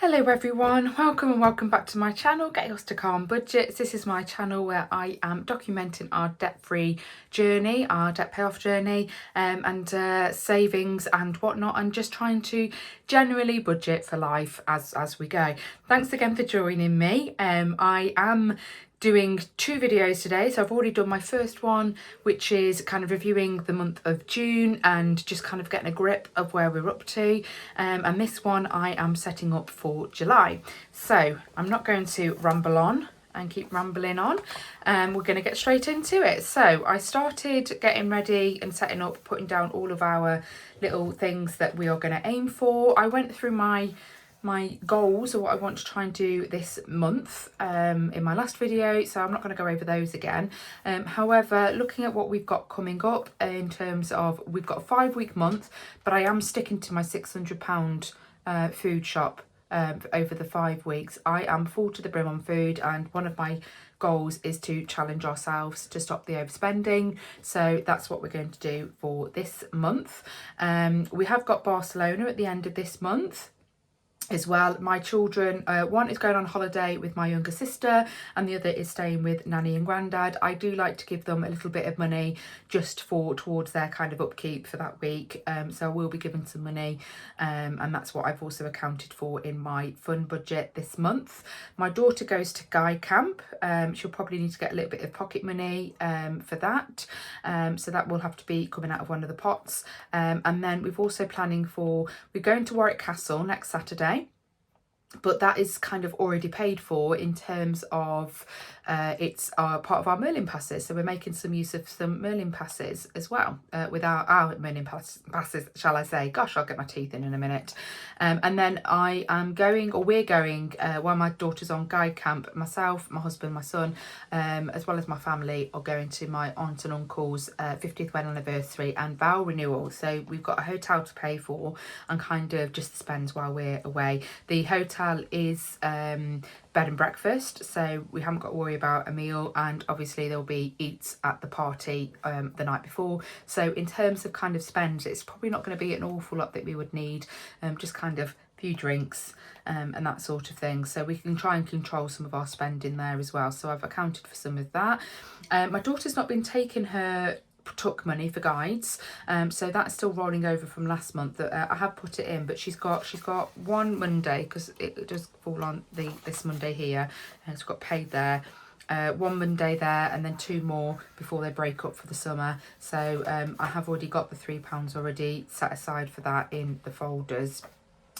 Hello everyone, welcome and welcome back to my channel, Get Yours to Calm Budgets. This is my channel where I am documenting our debt-free journey, our debt payoff journey, and savings and whatnot, and just trying to generally budget for life as we go. Thanks again for joining me. I am doing two videos today. So I've already done my first one, which is kind of reviewing the month of June and just kind of getting a grip of where we're up to. And this one I am setting up for July. So I'm not going to ramble on and keep rambling on. We're going to get straight into it. So I started getting ready and setting up, putting down all of our little things that we are going to aim for. I went through my goals, or what I want to try and do this month, in my last video, so I'm not going to go over those again. However, looking at what we've got coming up in terms of, we've got a 5-week month, but I am sticking to my £600 food shop over the 5 weeks. I am full to the brim on food, and one of my goals is to challenge ourselves to stop the overspending, so that's what we're going to do for this month. We have got Barcelona at the end of this month as well. My children, one is going on holiday with my younger sister and the other is staying with nanny and granddad. I do like to give them a little bit of money just towards their kind of upkeep for that week, so I will be giving some money, and that's what I've also accounted for in my fun budget this month. My daughter goes to Guy Camp. She'll probably need to get a little bit of pocket money for that, so that will have to be coming out of one of the pots. And then we're also planning for, we're going to Warwick Castle next Saturday, but that is kind of already paid for in terms of it's part of our Merlin passes, so we're making some use of some Merlin passes as well, with our Merlin passes, shall I say. Gosh, I'll get my teeth in a minute. And then I am going, or we're going, while my daughter's on guide camp, myself, my husband, my son, as well as my family, are going to my aunt and uncle's 50th wedding anniversary and vow renewal. So we've got a hotel to pay for and kind of just spend while we're away. The hotel is bed and breakfast, so we haven't got to worry about a meal, and obviously there'll be eats at the party the night before. So in terms of kind of spend, it's probably not going to be an awful lot that we would need, just kind of a few drinks and that sort of thing, so we can try and control some of our spending there as well. So I've accounted for some of that. My daughter's not been taking her tuck money for guides, so that's still rolling over from last month. I have put it in, but she's got one Monday, because it does fall on this Monday here, and it's got paid there, one Monday there, and then 2 more before they break up for the summer. So I have already got the £3 already set aside for that in the folders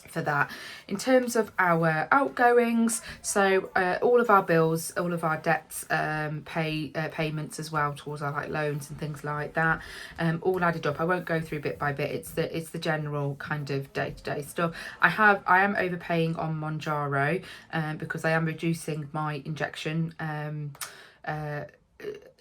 for that. In terms of our outgoings, so all of our bills, all of our debts, payments as well towards our like loans and things like that, all added up. I won't go through bit by bit. It's the general kind of day-to-day stuff. I am overpaying on Mounjaro because I am reducing my injection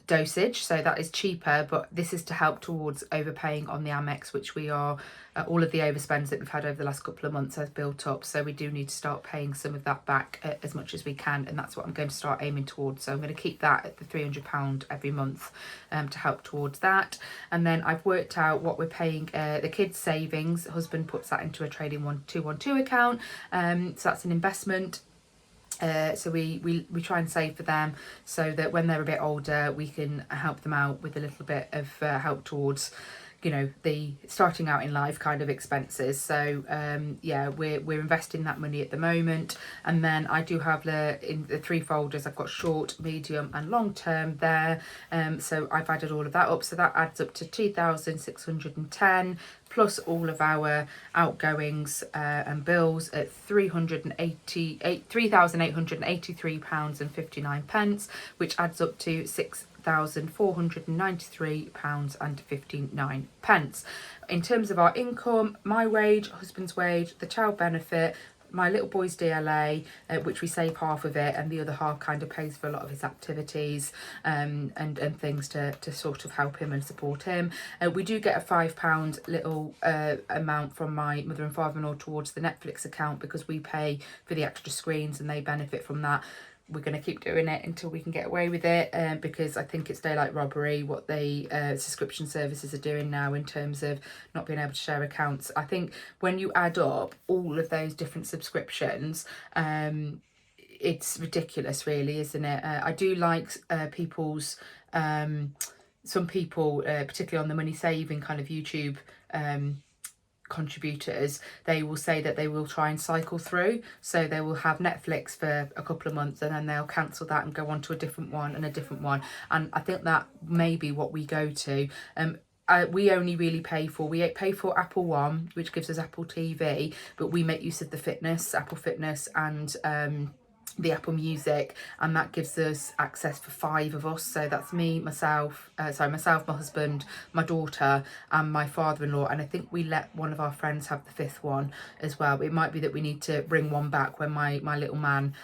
dosage, so that is cheaper, but this is to help towards overpaying on the Amex, which we are, all of the overspends that we've had over the last couple of months has built up, so we do need to start paying some of that back as much as we can, and that's what I'm going to start aiming towards. So I'm going to keep that at the £300 every month to help towards that. And then I've worked out what we're paying the kids' savings. Husband puts that into a trading 212 account, so that's an investment. So we try and save for them, so that when they're a bit older we can help them out with a little bit of help towards, you know, the starting out in life kind of expenses. So yeah, we're investing that money at the moment. And then I do have in the 3 folders, I've got short, medium and long term there, so I've added all of that up, so that adds up to 2,610 plus all of our outgoings and bills at £3,883.59, which adds up to £6,493.59. In terms of our income, my wage, husband's wage, the child benefit, my little boy's DLA, which we save half of it, and the other half kind of pays for a lot of his activities and things to sort of help him and support him. We do get a £5 little amount from my mother and father-in-law towards the Netflix account, because we pay for the extra screens and they benefit from that. we're going to keep doing it until we can get away with it, because I think it's daylight robbery what the subscription services are doing now in terms of not being able to share accounts. I think when you add up all of those different subscriptions, it's ridiculous really, isn't it? I do like people's some people, particularly on the money saving kind of YouTube contributors, they will say that they will try and cycle through. So they will have Netflix for a couple of months and then they'll cancel that and go on to a different one and a different one. And I think that may be what we go to. We only really pay for Apple One, which gives us Apple TV, but we make use of the Apple Fitness, and the Apple Music, and that gives us access for 5 of us. So that's me, myself, my husband, my daughter and my father-in-law, and I think we let one of our friends have the 5th one as well. It might be that we need to bring one back when my little man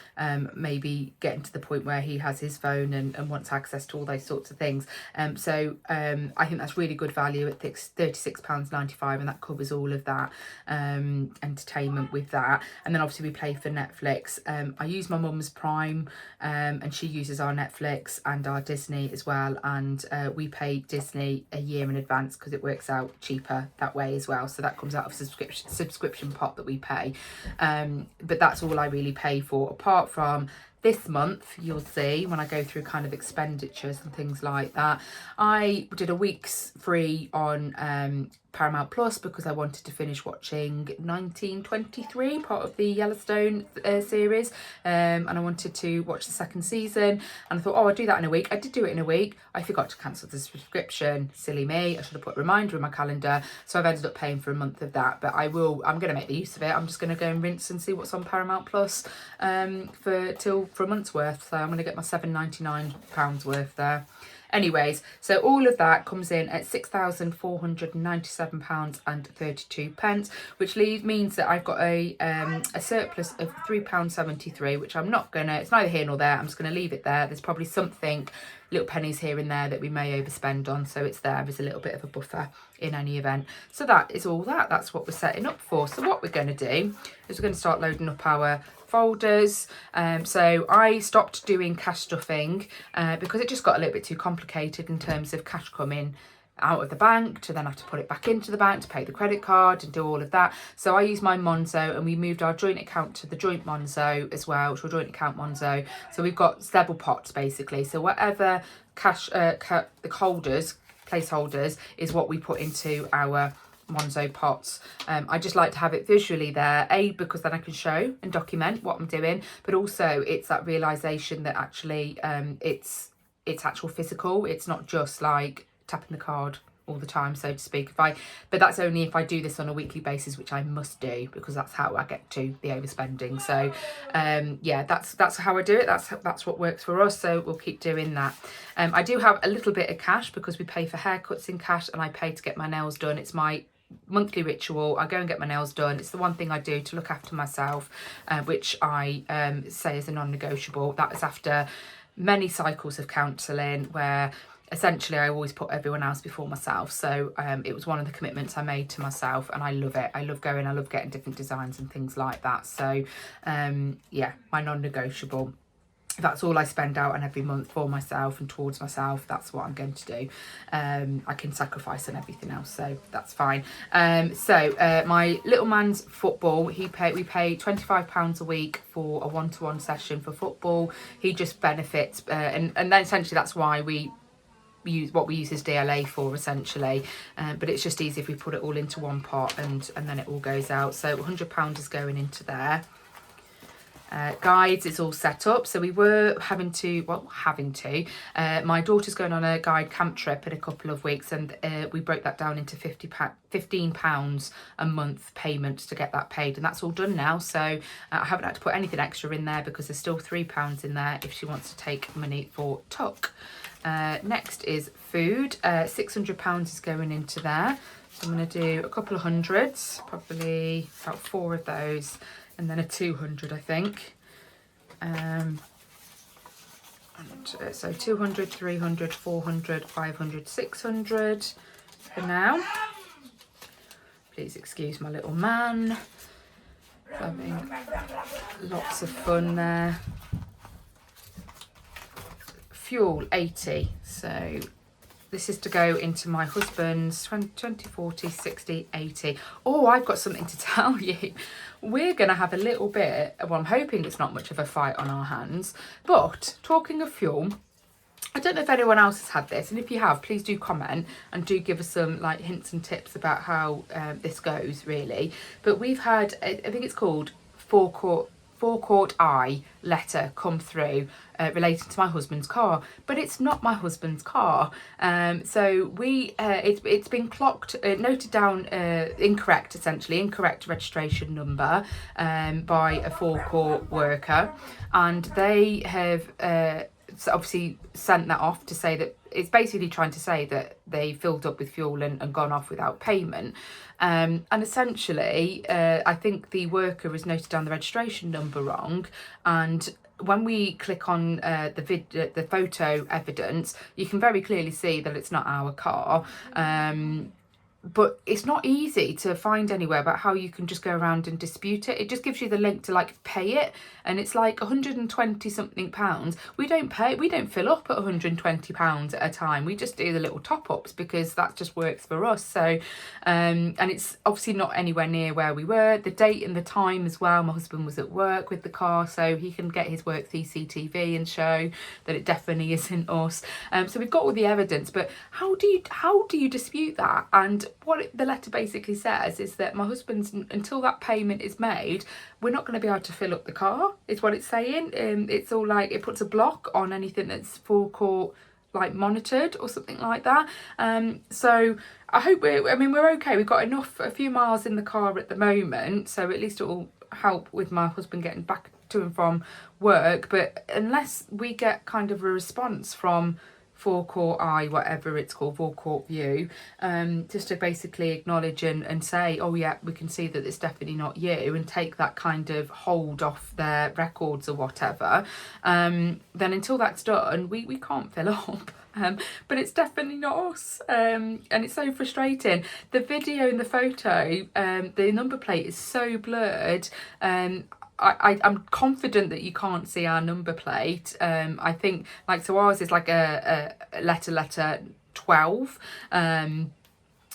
maybe getting to the point where he has his phone and wants access to all those sorts of things. So I think that's really good value at £36.95, and that covers all of that entertainment with that. And then obviously we pay for Netflix. I use my mum's Prime, and she uses our Netflix and our Disney as well, and we pay Disney a year in advance because it works out cheaper that way as well. So that comes out of subscription pot that we pay, but that's all I really pay for, apart from this month. You'll see when I go through kind of expenditures and things like that, I did a week's free on Paramount Plus because I wanted to finish watching 1923, part of the Yellowstone series, and I wanted to watch the 2nd season, and I thought, oh, I'll do that in a week. I did do it in a week. I forgot to cancel the subscription. Silly me. I should have put a reminder in my calendar. So I've ended up paying for a month of that, but I'm going to make the use of it. I'm just going to go and rinse and see what's on Paramount Plus for a month's worth. So I'm going to get my £7.99 worth there. Anyways, so all of that comes in at £6,497.32, which means that I've got a surplus of £3.73, which I'm not gonna, it's neither here nor there, I'm just gonna leave it there. There's probably something, little pennies here and there that we may overspend on, so it's there as a little bit of a buffer in any event. So that is all that's what we're setting up for. So what we're going to do is we're going to start loading up our folders. So I stopped doing cash stuffing because it just got a little bit too complicated in terms of cash coming out of the bank to then have to put it back into the bank to pay the credit card and do all of that. So I use my Monzo, and we moved our joint account to the joint Monzo as well, which we're joint account Monzo. So we've got several pots basically. So whatever cash the holders, placeholders, is what we put into our Monzo pots. I just like to have it visually there, because then I can show and document what I'm doing, but also it's that realization that actually it's actual physical. It's not just like tapping the card all the time, so to speak. But that's only if I do this on a weekly basis, which I must do because that's how I get to the overspending. So yeah, that's how I do it. That's what works for us, so we'll keep doing that. I do have a little bit of cash because we pay for haircuts in cash, and I pay to get my nails done. It's my monthly ritual. I go and get my nails done. It's the one thing I do to look after myself, which I say is a non-negotiable. That is after many cycles of counselling where essentially I always put everyone else before myself. So it was one of the commitments I made to myself, and I love it. I love getting different designs and things like that. So yeah, my non-negotiable. That's all I spend out on every month for myself and towards myself. That's what I'm going to do. I can sacrifice on everything else, so that's fine. So my little man's football, we pay £25 a week for a one-to-one session for football. He just benefits, and then essentially that's why we use his DLA for, essentially, but it's just easy if we put it all into one pot and then it all goes out. So £100 is going into there. Guides, it's all set up. So we were having to, my daughter's going on a guide camp trip in a couple of weeks, and we broke that down into £15 a month payment to get that paid, and that's all done now. So I haven't had to put anything extra in there because there's still £3 in there if she wants to take money for tuck. Next is food. £600 is going into there. So I'm going to do a couple of hundreds, probably about 4 of those, and then a 200, I think. So 200, 300, 400, 500, 600 for now. Please excuse my little man. Having lots of fun there. fuel 80. So this is to go into my husband's 20, 40, 60, 80. Oh, I've got something to tell you. We're going to have a little bit, well, I'm hoping it's not much of a fight on our hands. But talking of fuel, I don't know if anyone else has had this, and if you have, please do comment and do give us some like hints and tips about how this goes, really. But we've had, I think it's called forecourt eye letter come through relating to my husband's car, but it's not my husband's car. So it's been clocked, noted down incorrect, essentially incorrect registration number by a forecourt worker, and they have so obviously sent that off to say that it's basically trying to say that they filled up with fuel and gone off without payment. And essentially, I think the worker has noted down the registration number wrong. And when we click on the photo evidence, you can very clearly see that it's not our car. But it's not easy to find anywhere about how you can just go around and dispute it. It just gives you the link to like pay it, and it's like 120 something pounds. We don't fill up at 120 pounds at a time. We just do the little top ups because that just works for us. So and it's obviously not anywhere near where we were. The date and the time as well. My husband was at work with the car, so he can get his work CCTV and show that it definitely isn't us. So we've got all the evidence, but how do you dispute that? And what the letter basically says is that my husband's, until that payment is made, we're not going to be able to fill up the car, is what it's saying. It's all like, it puts a block on anything that's forecourt like monitored or something like that. So I hope we're okay. We've got a few miles in the car at the moment, so at least it will help with my husband getting back to and from work. But unless we get kind of a response from Forecourt eye, whatever it's called, Forecourt view, just to basically acknowledge and say, oh yeah, we can see that it's definitely not you, and take that kind of hold off their records or whatever, then until that's done, we can't fill up. But it's definitely not us, and it's so frustrating. The video and the photo, the number plate is so blurred. I'm confident that you can't see our number plate. I think, like, so ours is like a letter 12.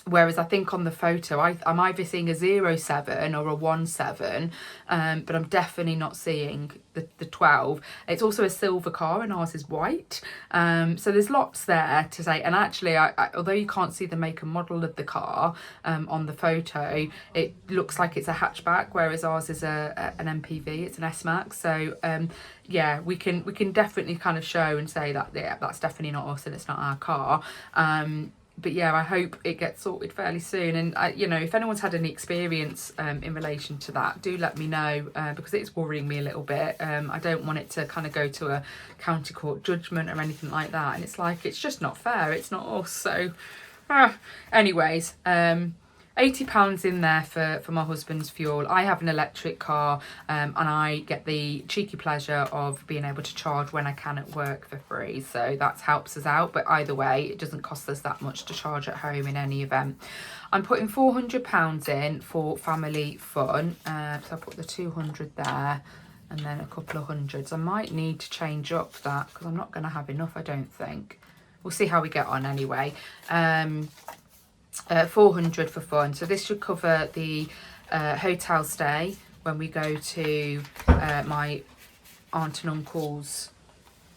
Whereas I think on the photo, I'm either seeing a 07 or a 17, but I'm definitely not seeing the 12. It's also a silver car and ours is white. So there's lots there to say. And actually, I although you can't see the make and model of the car on the photo, it looks like it's a hatchback, whereas ours is an MPV, it's an S-Max. So yeah, we can definitely kind of show and say that, yeah, that's definitely not us and it's not our car. But yeah, I hope it gets sorted fairly soon. And if anyone's had any experience in relation to that, do let me know, because it's worrying me a little bit. I don't want it to kind of go to a county court judgment or anything like that. And it's like, it's just not fair. It's not us. So anyways, £80 in there for my husband's fuel. I have an electric car, and I get the cheeky pleasure of being able to charge when I can at work for free. So that helps us out. But either way, it doesn't cost us that much to charge at home in any event. I'm putting £400 in for family fun. So I put the 200 there and then a couple of hundreds. I might need to change up that because I'm not going to have enough, I don't think. We'll see how we get on anyway. 400 for fun, so this should cover the hotel stay when we go to my aunt and uncle's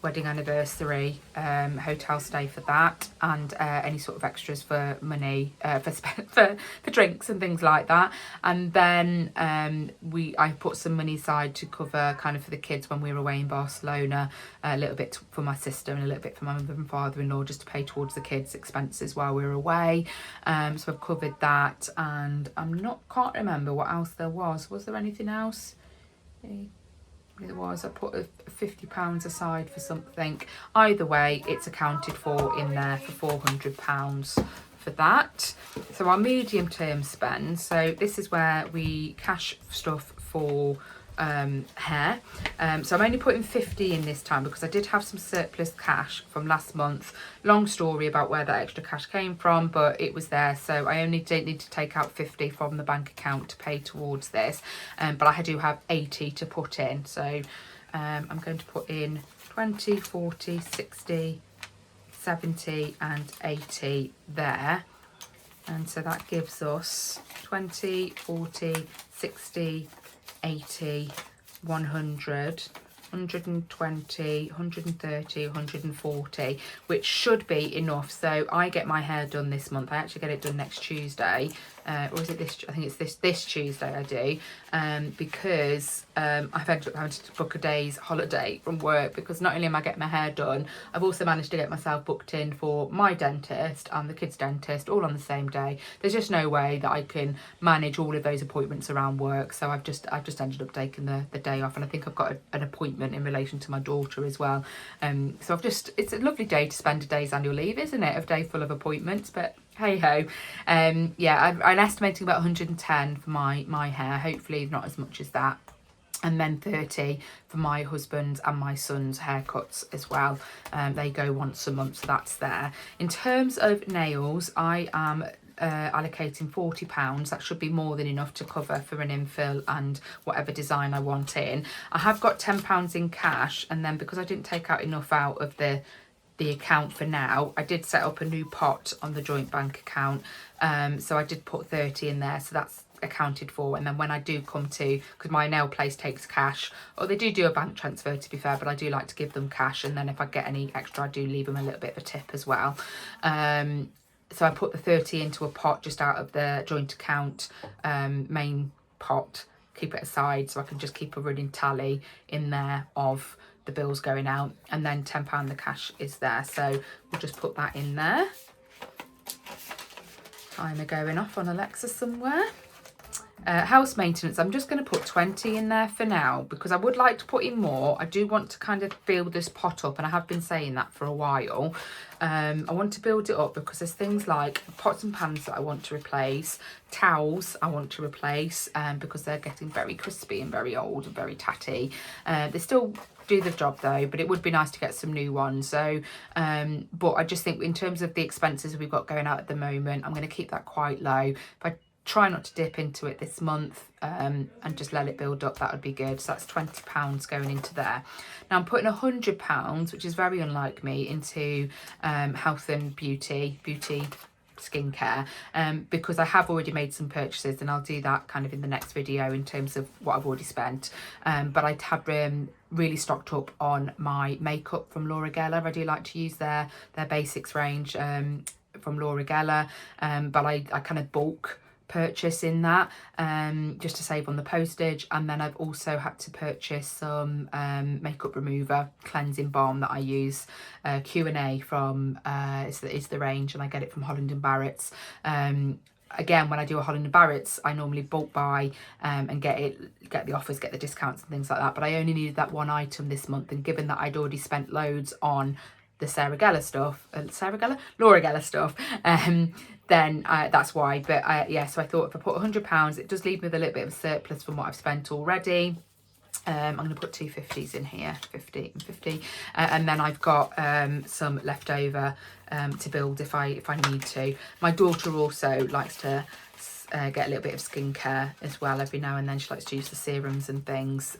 wedding anniversary, hotel stay for that, and any sort of extras for money for drinks and things like that. And then I put some money aside to cover kind of for the kids when we were away in Barcelona, a little bit for my sister and a little bit for my mother and father-in-law, just to pay towards the kids' expenses while we were away. So I've covered that, and can't remember what else there was. Was there anything else? It was. I put £50 aside for something. Either way, it's accounted for in there for £400 for that. So our medium term spend, so this is where we cash stuff for hair. So I'm only putting 50 in this time because I did have some surplus cash from last month. Long story about where that extra cash came from, but it was there, so I only don't need to take out 50 from the bank account to pay towards this, but I do have 80 to put in. So I'm going to put in 20, 40, 60, 70 and 80 there. And so that gives us 20, 40, 60, 80, 100, 120, 130, 140, which should be enough. So I get my hair done this month. I actually get it done next Tuesday. Or is it this? I think it's this Tuesday I do, because I've ended up having to book a day's holiday from work, because not only am I getting my hair done, I've also managed to get myself booked in for my dentist and the kids' dentist all on the same day. There's just no way that I can manage all of those appointments around work, so I've just ended up taking the day off, and I think I've got an appointment in relation to my daughter as well. So it's a lovely day to spend a day's annual leave, isn't it? A day full of appointments, but hey ho. Yeah, I'm estimating about 110 for my hair, hopefully not as much as that, and then 30 for my husband's and my son's haircuts as well. They go once a month, so that's there. In terms of nails, I am allocating £40. That should be more than enough to cover for an infill and whatever design I want in. I have got £10 in cash, and then because I didn't take out enough out of the account for now, I did set up a new pot on the joint bank account, so I did put 30 in there, so that's accounted for. And then when I do come to, because my nail place takes cash, or they do a bank transfer to be fair, but I do like to give them cash, and then if I get any extra I do leave them a little bit of a tip as well. So I put the 30 into a pot just out of the joint account main pot, keep it aside so I can just keep a running tally in there of the bills going out, and then £10 the cash is there, so we'll just put that in there. Timer going off on Alexa somewhere. House maintenance, I'm just going to put 20 in there for now, because I would like to put in more. I do want to kind of build this pot up, and I have been saying that for a while. I want to build it up because there's things like pots and pans that I want to replace, towels I want to replace, because they're getting very crispy and very old and very tatty. They still do the job though, but it would be nice to get some new ones. So but I just think in terms of the expenses we've got going out at the moment, I'm going to keep that quite low. If I try not to dip into it this month, and just let it build up, that would be good. So that's £20 going into there. Now I'm putting £100, which is very unlike me, into health and beauty skincare, because I have already made some purchases, and I'll do that kind of in the next video in terms of what I've already spent. But I have really stocked up on my makeup from Laura Geller. I do like to use their basics range from Laura Geller, but I kind of bulk purchase in that, just to save on the postage. And then I've also had to purchase some makeup remover cleansing balm that I use, Q&A from is the range, and I get it from Holland & Barrett's. Again, when I do a Holland & Barrett's, I normally bulk buy and get the offers, get the discounts and things like that, but I only needed that one item this month, and given that I'd already spent loads on the Laura Geller stuff, then that's why. But yeah, so I thought if I put £100, it does leave me with a little bit of a surplus from what I've spent already. I'm going to put 2 50s in here, 50 and 50, and then I've got some left over to build if I need to. My daughter also likes to get a little bit of skincare as well every now and then. She likes to use the serums and things,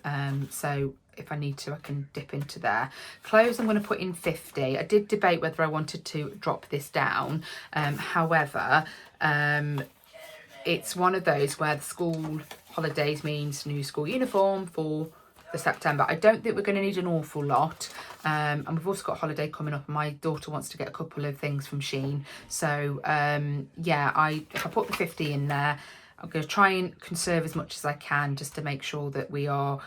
so if I need to, I can dip into there. Clothes, I'm going to put in 50. I did debate whether I wanted to drop this down. However, it's one of those where the school holidays means new school uniform for the September. I don't think we're going to need an awful lot. And we've also got a holiday coming up, and my daughter wants to get a couple of things from Shein. So yeah, if I put the 50 in there, I'm going to try and conserve as much as I can, just to make sure that we are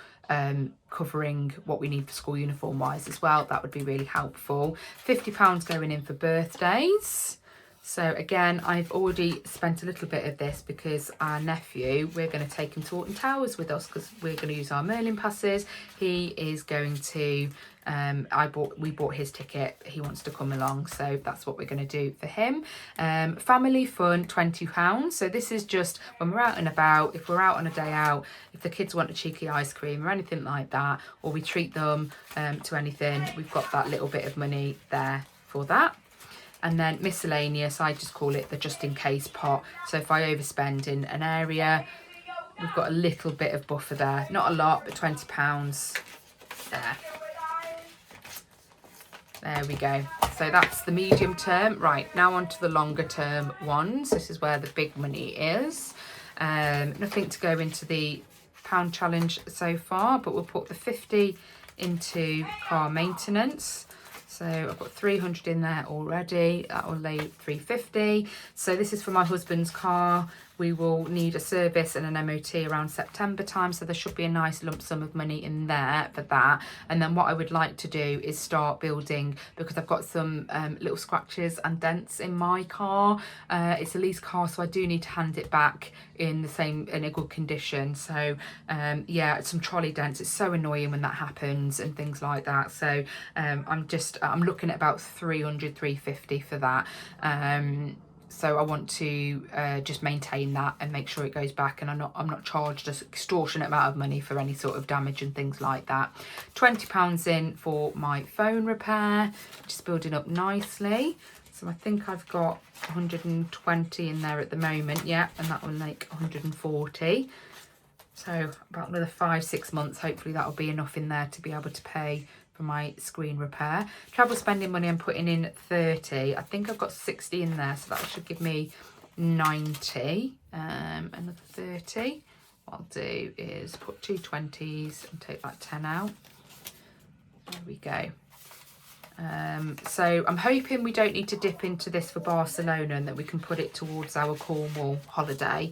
covering what we need for school uniform wise as well. That would be really helpful. £50 going in for birthdays. So again, I've already spent a little bit of this because our nephew, we're going to take him to Alton Towers with us because we're going to use our Merlin passes. He is going to, we bought his ticket. He wants to come along, so that's what we're going to do for him. Family fun, £20. So this is just when we're out and about, if we're out on a day out, if the kids want a cheeky ice cream or anything like that, or we treat them to anything, we've got that little bit of money there for that. And then miscellaneous, I just call it the just in case pot. So if I overspend in an area, we've got a little bit of buffer there. Not a lot, but £20 there. There we go. So that's the medium term. Right, now on to the longer term ones. This is where the big money is. Nothing to go into the pound challenge so far, but we'll put the 50 into car maintenance. So I've got 300 in there already. That will lay 350. So this is for my husband's car. We will need a service and an MOT around September time, so there should be a nice lump sum of money in there for that. And then what I would like to do is start building, because I've got some little scratches and dents in my car. It's a lease car, so I do need to hand it back in a good condition. So yeah, some trolley dents. It's so annoying when that happens and things like that. So I'm looking at about 300, 350 for that. So I want to just maintain that and make sure it goes back, and I'm not charged an extortionate amount of money for any sort of damage and things like that. £20 in for my phone repair, just building up nicely. So I think I've got 120 in there at the moment, yeah, and that will make 140. So about another 5-6 months, hopefully that'll be enough in there to be able to pay for my screen repair. Travel spending money, I'm putting in 30. I think I've got 60 in there, so that should give me 90. Another 30. What I'll do is put 2 20s and take that 10 out. There we go. So I'm hoping we don't need to dip into this for Barcelona, and that we can put it towards our Cornwall holiday.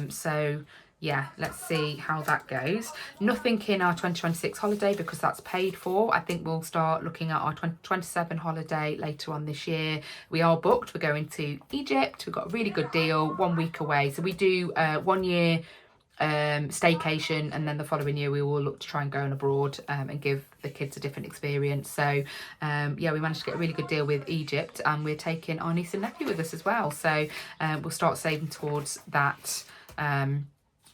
So yeah, let's see how that goes. Nothing in our 2026 holiday because that's paid for. I think we'll start looking at our 2027 holiday later on this year. We are booked. We're going to Egypt. We've got a really good deal, 1 week away. So we do 1 year staycation, and then the following year we will look to try and go on abroad and give the kids a different experience. So yeah, we managed to get a really good deal with Egypt, and we're taking our niece and nephew with us as well. So we'll start saving towards that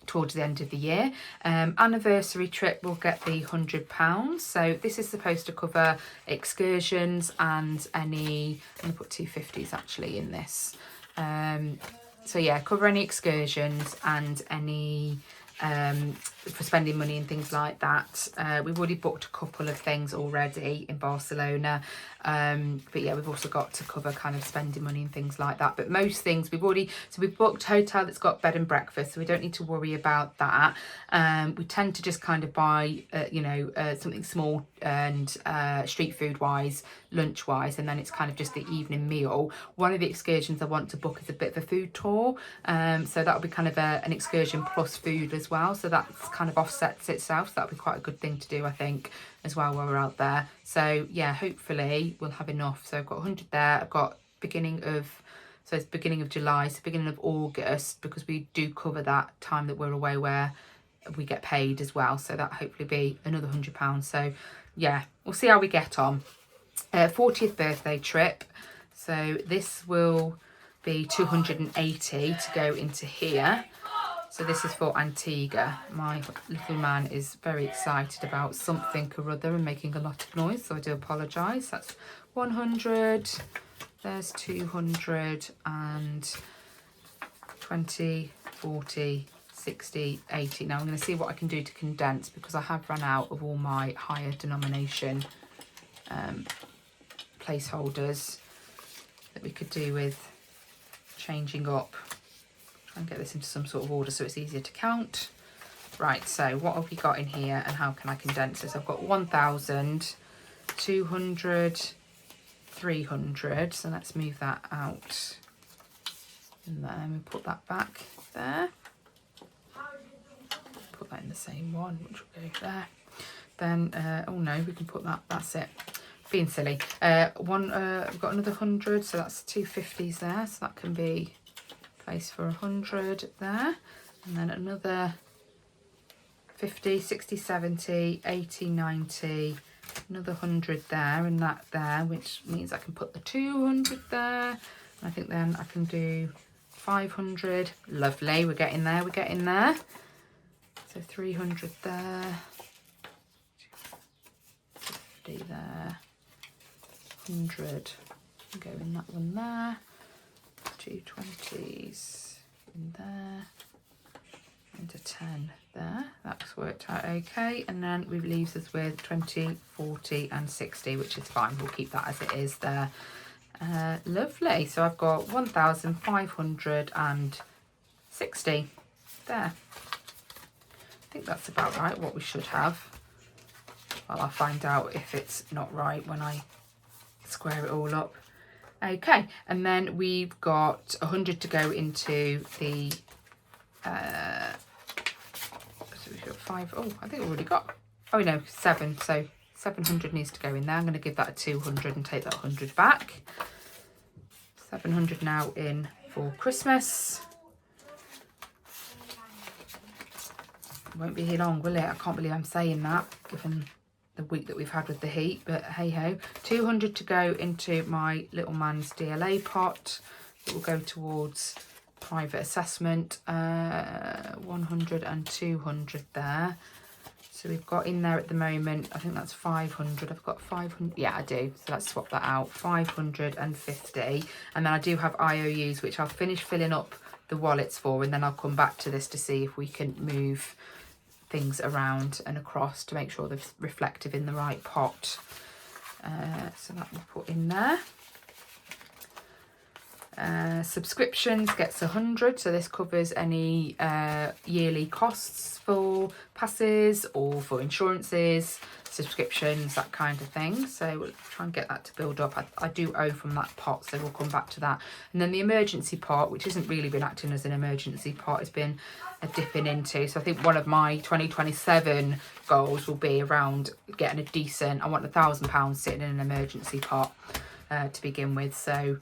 towards the end of the year. Anniversary trip will get the £100. So this is supposed to cover excursions and any, I'm going to put 250s actually in this. So yeah, cover any excursions and any for spending money and things like that. We've already booked a couple of things already in Barcelona, but yeah, we've also got to cover kind of spending money and things like that. But most things we've booked hotel that's got bed and breakfast, so we don't need to worry about that. We tend to just kind of buy something small and street food wise, lunch wise, and then it's kind of just the evening meal. One of the excursions I want to book is a bit of a food tour, so that'll be kind of an excursion plus food as well, so that's kind of offsets itself. So that'll be quite a good thing to do, I think, as well while we're out there. So yeah, hopefully we'll have enough. So I've got 100 there. I've got beginning of July, so beginning of August, because we do cover that time that we're away where we get paid as well. So that hopefully be another £100. So yeah, we'll see how we get on. 40th birthday trip. So this will be 280 to go into here. So this is for Antigua. My little man is very excited about something or other and making a lot of noise, so I do apologise. That's 100, there's 200, and 20, 40, 60, 80. Now I'm going to see what I can do to condense, because I have run out of all my higher denomination placeholders that we could do with changing up. Try and get this into some sort of order so it's easier to count. Right, so what have we got in here and how can I condense this? I've got 1,000, 200, 300. So let's move that out. And then we put that back there. Put that in the same one, which will go there. Then, oh no, we can put that, that's it. Being silly. We've got another 100, so that's 250s there. So that can be place for 100 there, and then another 50, 60, 70, 80, 90, another 100 there, and that there, which means I can put the 200 there, and I think then I can do 500. Lovely, we're getting there, so 300 there, 50 there, 100 go in that one there, 2 20s in there, into 10 there. That's worked out okay. And then it leaves us with 20, 40 and 60, which is fine. We'll keep that as it is there. Lovely. So I've got 1,560 there. I think that's about right, what we should have. Well, I'll find out if it's not right when I square it all up. Okay, and then we've got 100 to go into the so we've got 5. Oh, I think we've already got, oh no, 7. So 700 needs to go in there. I'm going to give that a 200 and take that 100 back. 700 now in for Christmas. It won't be here long, will it? I can't believe I'm saying that, given the week that we've had with the heat, but hey ho. 200 to go into my little man's DLA pot. It will go towards private assessment. 100 and 200 there. So we've got in there at the moment, I think that's 500. I've got 500. Yeah, I do. So let's swap that out. 550. And then I do have IOUs, which I'll finish filling up the wallets for, and then I'll come back to this to see if we can move things around and across to make sure they're reflective in the right pot. So that we'll put in there. Subscriptions gets 100, so this covers any yearly costs for passes or for insurances, subscriptions, that kind of thing. So we'll try and get that to build up. I do owe from that pot, so we'll come back to that. And then the emergency pot, which hasn't really been acting as an emergency pot, has been a dipping into. So I think one of my 2027 goals will be around getting a decent, I want £1,000 sitting in an emergency pot to begin with. So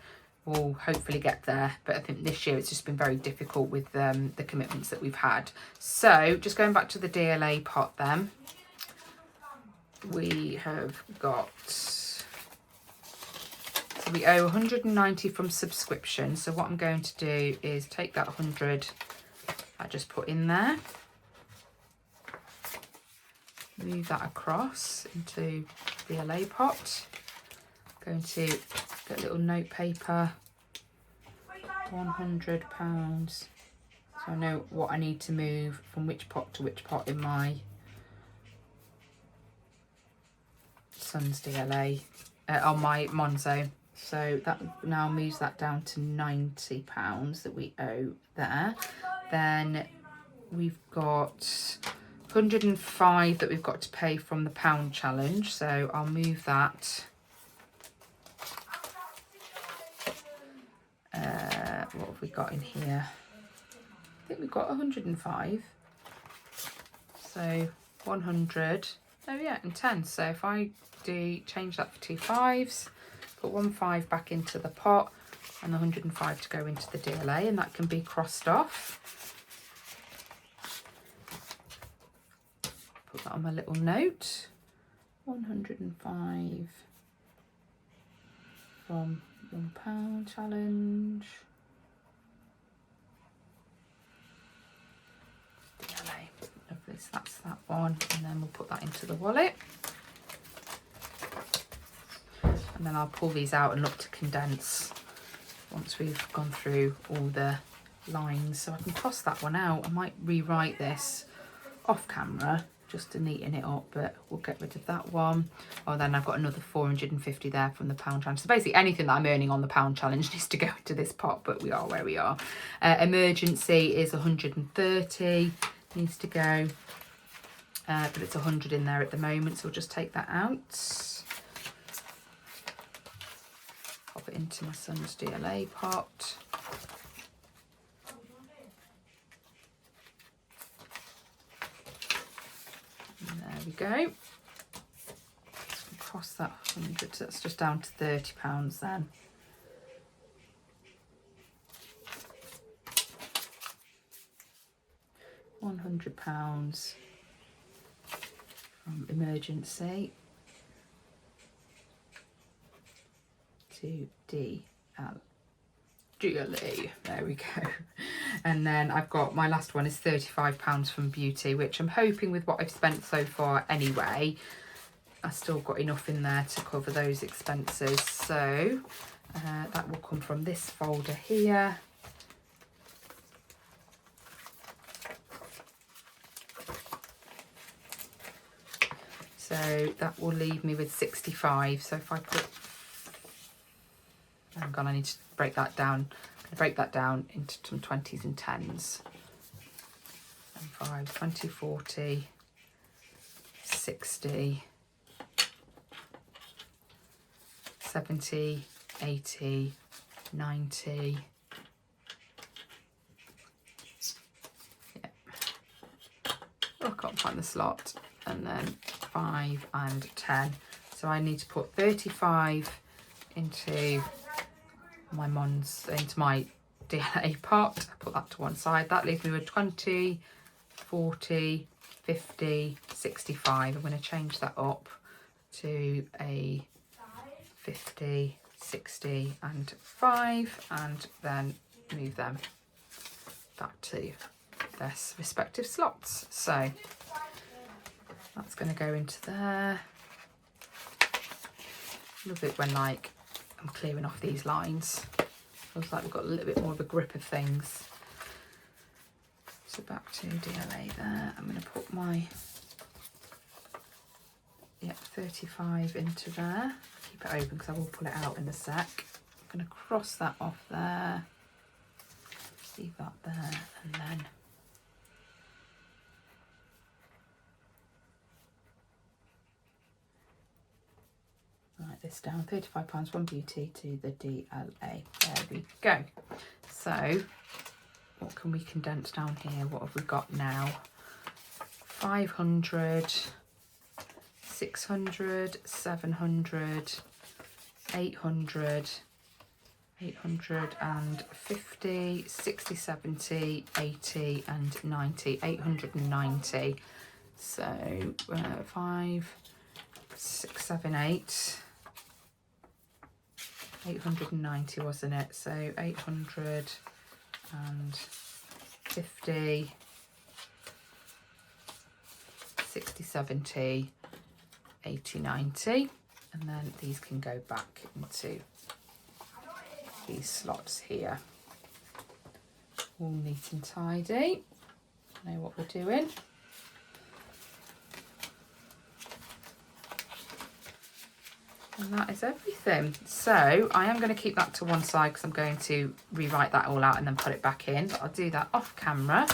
we'll hopefully get there, but I think this year it's just been very difficult with the commitments that we've had. So just going back to the DLA pot then, we have got, so we owe 190 from subscription. So what I'm going to do is take that 100 I just put in there, move that across into the DLA pot. Going to get a little note paper, £100, so I know what I need to move from which pot to which pot in my son's DLA, on my Monzo. So that now moves that down to £90 that we owe there. Then we've got 105 that we've got to pay from the pound challenge, so I'll move that. What have we got in here? I think we've got 105. So 100. Oh yeah, and 10. So if I do change that for 2 5s, put 1 5 back into the pot and the 105 to go into the DLA, and that can be crossed off. Put that on my little note. 105 from £1 challenge. DLA. Lovely, so that's that one, and then we'll put that into the wallet. And then I'll pull these out and look to condense once we've gone through all the lines. So I can cross that one out. I might rewrite this off camera just to neaten it up, but we'll get rid of that one. Oh, then I've got another 450 there from the pound challenge. So basically anything that I'm earning on the pound challenge needs to go into this pot, but we are where we are. Emergency is 130, needs to go, but it's 100 in there at the moment, so we'll just take that out. Pop it into my son's DLA pot. There we go. Cross that 100, so that's just down to £30 then. £100 from emergency to DLA. There we go. And then I've got my last one is £35 from beauty, which I'm hoping with what I've spent so far anyway, I've still got enough in there to cover those expenses. So that will come from this folder here. So that will leave me with 65. So if I put, hang on, I need to break that down. I'm going to break that down into some 20s and 10s. 5, 20, 40, 60, 70, 80, 90. Yeah. Oh, I can't find the slot. And then 5 and 10. So I need to put 35 into my into my DLA pot. Put that to one side. That leaves me with 20, 40, 50, 65. I'm going to change that up to a 50, 60 and 5, and then move them back to their respective slots. So that's going to go into there. Love it when like I'm clearing off these lines. Feels like we've got a little bit more of a grip of things. So back to DLA there. I'm going to put my 35 into there. Keep it open because I will pull it out in a sec. I'm going to cross that off there. Leave that there, and then write this down. £35, One Beauty to the DLA. There we go. So what can we condense down here? What have we got now? 500, 600, 700, 800, 850, 60, 70, 80 and 90. 890. So 5, 6, 7, 8. 890, wasn't it? So 850, 60, 70, 80, 90, and then these can go back into these slots here. All neat and tidy. Know what we're doing. And that is everything. So I am going to keep that to one side because I'm going to rewrite that all out and then put it back in. But I'll do that off camera.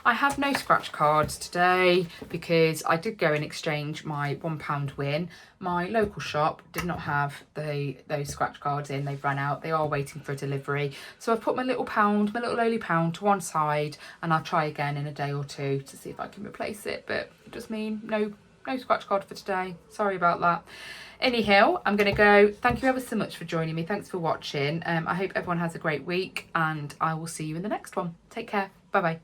I have no scratch cards today because I did go and exchange my £1 win. My local shop did not have those scratch cards in. They've run out. They are waiting for a delivery. So I've put my little lowly pound to one side, and I'll try again in a day or two to see if I can replace it. But it does mean no scratch card for today. Sorry about that. Anyhow, I'm going to go. Thank you ever so much for joining me. Thanks for watching. I hope everyone has a great week, and I will see you in the next one. Take care. Bye bye.